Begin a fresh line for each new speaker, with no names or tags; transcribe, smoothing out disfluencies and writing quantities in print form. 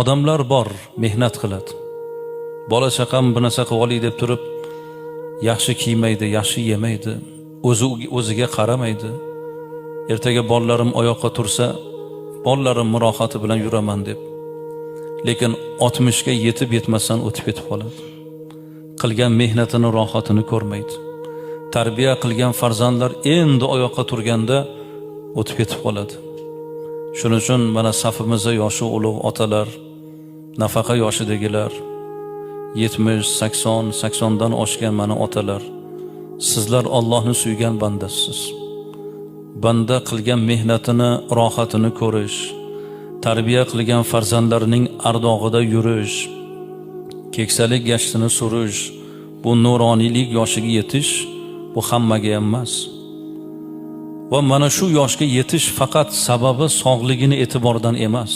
Odamlar bor, mehnat qiladi. Bola chaqam bu narsa qilib olay deb turib, yaxshi kiymaydi, yaxshi yemaydi, o'ziga qaramaydi. Ertaga bolalarim oyoqqa tursa, bolalarim rohati bilan yuraman deb. Lekin 60 ga yetib yetmasdan o'tib ketib qoladi. Qilgan mehnatini, rohatini ko'rmaydi. Tarbiya qilgan farzandlar endi oyoqqa turganda o'tib ketib qoladi. Shuning uchun mana safimizda yoshi ulug' otalar, nafaqa yoshidagilar, 70, 80, 80 dan oshgan mana otalar, sizlar Allohni suygan bandasiz. Banda qilgan mehnatini, rohatini ko'rish, tarbiya qilgan farzandlarining ardog'ida yurish, keksalik gashtini surish, bu nuroniylik yoshiga yetish, bu hammaga emas. Va mana shu yoshga yetish faqat sababi sog'ligini e'tibordan emas.